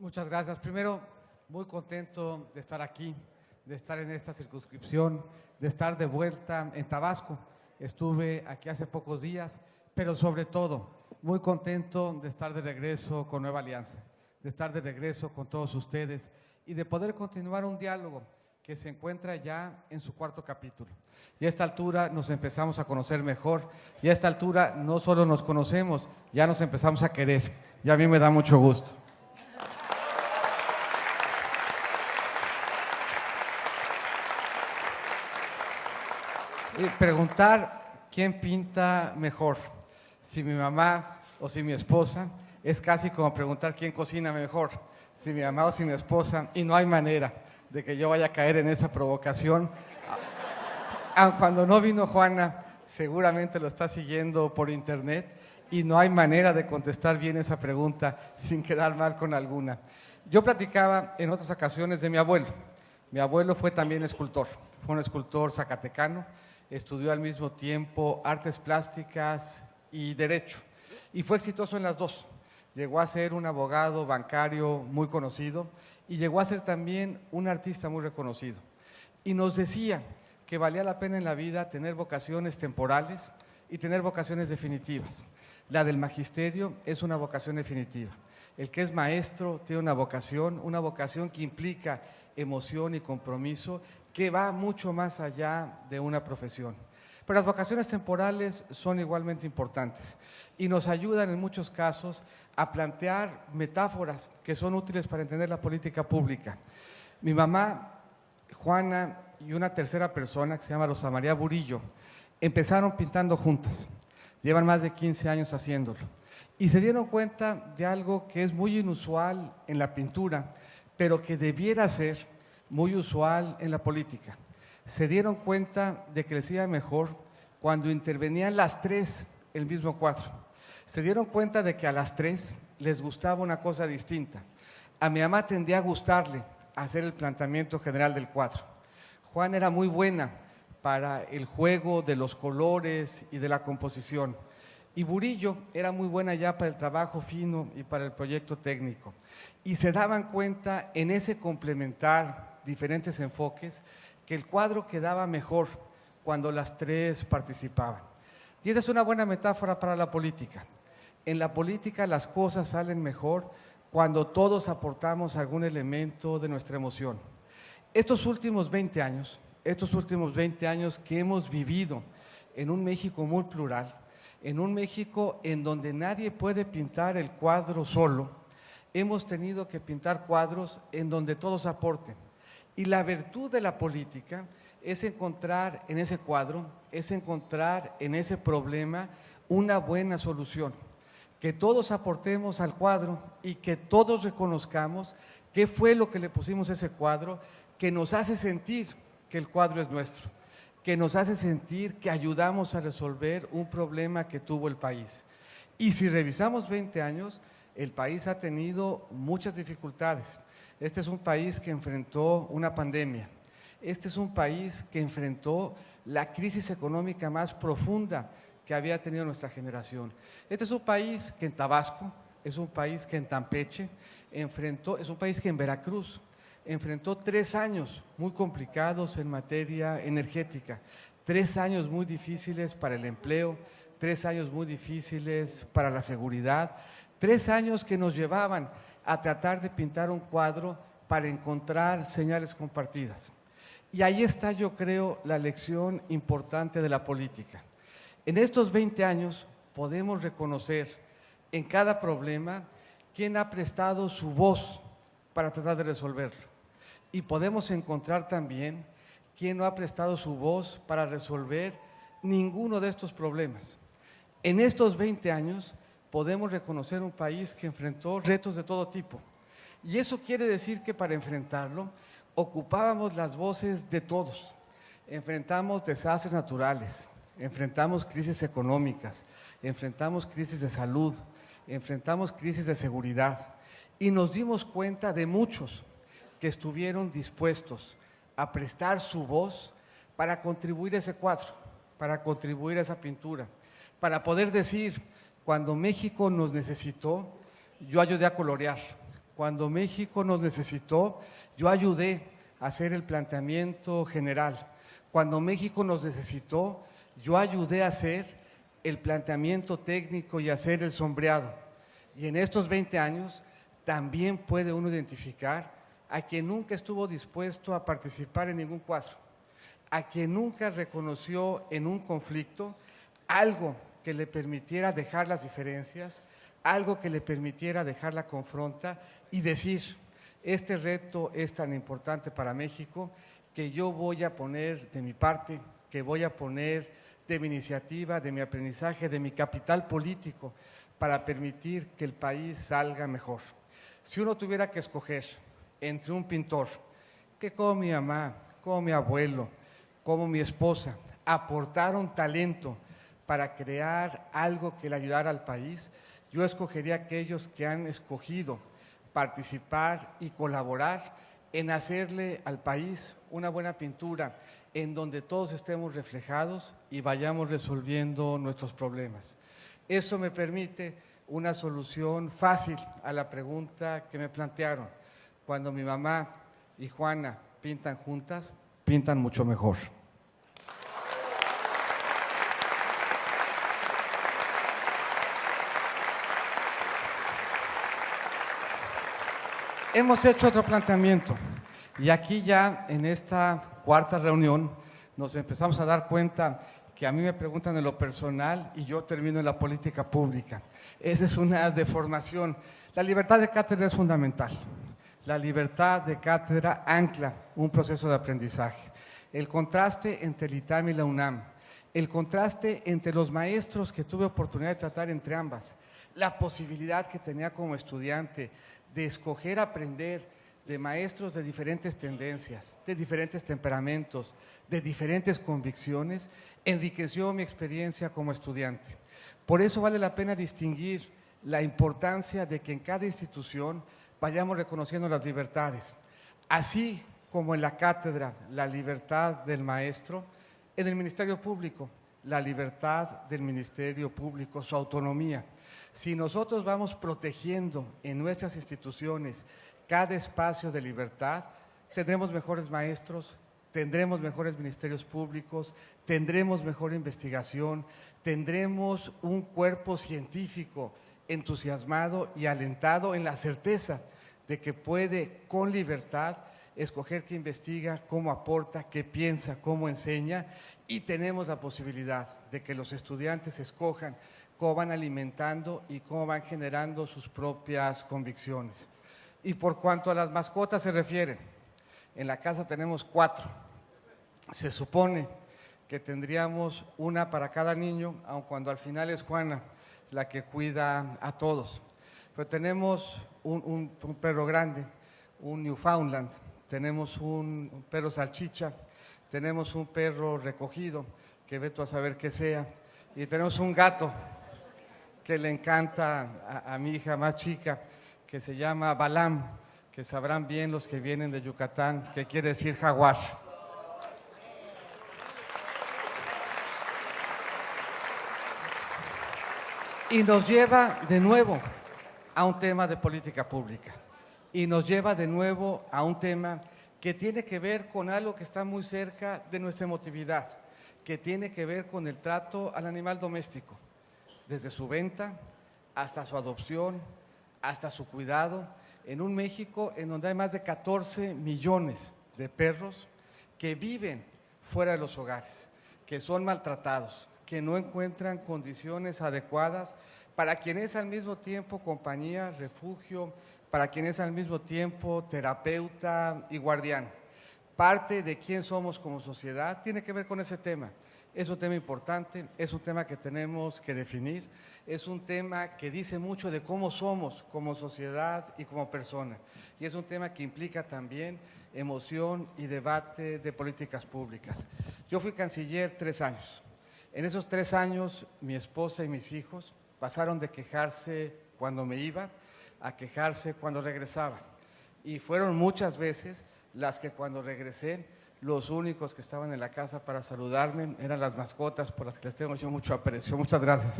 Muchas gracias. Primero, muy contento de estar aquí, de estar en esta circunscripción, de estar de vuelta en Tabasco. Estuve aquí hace pocos días, pero sobre todo, muy contento de estar de regreso con Nueva Alianza, de estar de regreso con todos ustedes y de poder continuar un diálogo que se encuentra ya en su cuarto capítulo. Y a esta altura nos empezamos a conocer mejor, y a esta altura no solo nos conocemos, ya nos empezamos a querer, y a mí me da mucho gusto. Y preguntar quién pinta mejor, si mi mamá o si mi esposa, es casi como preguntar quién cocina mejor, si mi mamá o si mi esposa, y no hay manera de que yo vaya a caer en esa provocación. Cuando no vino Juana, seguramente lo está siguiendo por internet y no hay manera de contestar bien esa pregunta sin quedar mal con alguna. Yo platicaba en otras ocasiones de mi abuelo. Mi abuelo fue también escultor, fue un escultor zacatecano, estudió al mismo tiempo artes plásticas y derecho y fue exitoso en las dos. Llegó a ser un abogado bancario muy conocido y llegó a ser también un artista muy reconocido. Y nos decía que valía la pena en la vida tener vocaciones temporales y tener vocaciones definitivas. La del magisterio es una vocación definitiva. El que es maestro tiene una vocación que implica emoción y compromiso, que va mucho más allá de una profesión. Pero las vocaciones temporales son igualmente importantes y nos ayudan en muchos casos a plantear metáforas que son útiles para entender la política pública. Mi mamá, Juana, y una tercera persona que se llama Rosa María Burillo, empezaron pintando juntas. Llevan más de 15 años haciéndolo. Y se dieron cuenta de algo que es muy inusual en la pintura, pero que debiera ser muy usual en la política. Se dieron cuenta de que les iba mejor cuando intervenían las tres en el mismo cuadro. Se dieron cuenta de que a las tres les gustaba una cosa distinta. A mi mamá tendía a gustarle hacer el planteamiento general del cuadro. Juan era muy buena para el juego de los colores y de la composición. Y Burillo era muy buena ya para el trabajo fino y para el proyecto técnico. Y se daban cuenta en ese complementar diferentes enfoques que el cuadro quedaba mejor cuando las tres participaban. Y esa es una buena metáfora para la política. En la política las cosas salen mejor cuando todos aportamos algún elemento de nuestra emoción. Estos últimos 20 años que hemos vivido en un México muy plural, en un México en donde nadie puede pintar el cuadro solo, hemos tenido que pintar cuadros en donde todos aporten. Y la virtud de la política es encontrar en ese cuadro, es encontrar en ese problema una buena solución. Que todos aportemos al cuadro y que todos reconozcamos qué fue lo que le pusimos a ese cuadro, que nos hace sentir que el cuadro es nuestro, que nos hace sentir que ayudamos a resolver un problema que tuvo el país. Y si revisamos 20 años, el país ha tenido muchas dificultades. Este es un país que enfrentó una pandemia. Este es un país que enfrentó la crisis económica más profunda que había tenido nuestra generación. Este es un país que en Tabasco, es un país que en Campeche enfrentó, es un país que en Veracruz enfrentó 3 años muy complicados en materia energética, 3 años muy difíciles para el empleo, 3 años muy difíciles para la seguridad, 3 años que nos llevaban a tratar de pintar un cuadro para encontrar señales compartidas. Y ahí está, yo creo, la lección importante de la política. En estos 20 años podemos reconocer en cada problema quién ha prestado su voz para tratar de resolverlo. Y podemos encontrar también quién no ha prestado su voz para resolver ninguno de estos problemas. En estos 20 años podemos reconocer un país que enfrentó retos de todo tipo. Y eso quiere decir que para enfrentarlo ocupábamos las voces de todos. Enfrentamos desastres naturales, enfrentamos crisis económicas, enfrentamos crisis de salud, enfrentamos crisis de seguridad y nos dimos cuenta de muchos que estuvieron dispuestos a prestar su voz para contribuir a ese cuadro, para contribuir a esa pintura, para poder decir, cuando México nos necesitó, yo ayudé a colorear, Cuando México nos necesitó, yo ayudé a hacer el planteamiento general. Cuando México nos necesitó, yo ayudé a hacer el planteamiento técnico y a hacer el sombreado. Y en estos 20 años también puede uno identificar a quien nunca estuvo dispuesto a participar en ningún cuadro, a quien nunca reconoció en un conflicto algo que le permitiera dejar las diferencias, algo que le permitiera dejar la confronta y decir, este reto es tan importante para México que yo voy a poner de mi parte, que voy a poner de mi iniciativa, de mi aprendizaje, de mi capital político para permitir que el país salga mejor. Si uno tuviera que escoger entre un pintor que como mi mamá, como mi abuelo, como mi esposa, aportaron talento para crear algo que le ayudara al país, yo escogería aquellos que han escogido participar y colaborar en hacerle al país una buena pintura en donde todos estemos reflejados y vayamos resolviendo nuestros problemas. Eso me permite una solución fácil a la pregunta que me plantearon. Cuando mi mamá y Juana pintan juntas, pintan mucho mejor. Hemos hecho otro planteamiento y aquí ya en esta cuarta reunión nos empezamos a dar cuenta que a mí me preguntan en lo personal y yo termino en la política pública. Esa es una deformación. La libertad de cátedra es fundamental. La libertad de cátedra ancla un proceso de aprendizaje. El contraste entre el ITAM y la UNAM, el contraste entre los maestros que tuve oportunidad de tratar entre ambas, la posibilidad que tenía como estudiante de escoger aprender de maestros de diferentes tendencias, de diferentes temperamentos, de diferentes convicciones, enriqueció mi experiencia como estudiante. Por eso vale la pena distinguir la importancia de que en cada institución vayamos reconociendo las libertades. Así como en la cátedra, la libertad del maestro, en el Ministerio Público, la libertad del Ministerio Público, su autonomía. Si nosotros vamos protegiendo en nuestras instituciones cada espacio de libertad, tendremos mejores maestros, tendremos mejores ministerios públicos, tendremos mejor investigación, tendremos un cuerpo científico entusiasmado y alentado en la certeza de que puede con libertad escoger qué investiga, cómo aporta, qué piensa, cómo enseña, y tenemos la posibilidad de que los estudiantes escojan cómo van alimentando y cómo van generando sus propias convicciones. Y por cuanto a las mascotas se refiere, en la casa tenemos 4. Se supone que tendríamos una para cada niño, aun cuando al final es Juana la que cuida a todos. Pero tenemos un perro grande, un Newfoundland, tenemos un perro salchicha, tenemos un perro recogido, que ve tú a saber qué sea, y tenemos un gato que le encanta a mi hija más chica, que se llama Balam, que sabrán bien los que vienen de Yucatán, que quiere decir jaguar. Y nos lleva de nuevo a un tema de política pública. Y nos lleva de nuevo a un tema que tiene que ver con algo que está muy cerca de nuestra emotividad, que tiene que ver con el trato al animal doméstico, desde su venta hasta su adopción, hasta su cuidado, en un México en donde hay más de 14 millones de perros que viven fuera de los hogares, que son maltratados, que no encuentran condiciones adecuadas, para quien es al mismo tiempo compañía, refugio, para quien es al mismo tiempo terapeuta y guardián. Parte de quién somos como sociedad tiene que ver con ese tema. Es un tema importante, es un tema que tenemos que definir, es un tema que dice mucho de cómo somos como sociedad y como persona. Y es un tema que implica también emoción y debate de políticas públicas. Yo fui canciller 3 años. En esos 3 años, mi esposa y mis hijos pasaron de quejarse cuando me iba a quejarse cuando regresaba. Y fueron muchas veces las que cuando regresé, los únicos que estaban en la casa para saludarme eran las mascotas por las que les tengo yo mucho aprecio. Muchas gracias.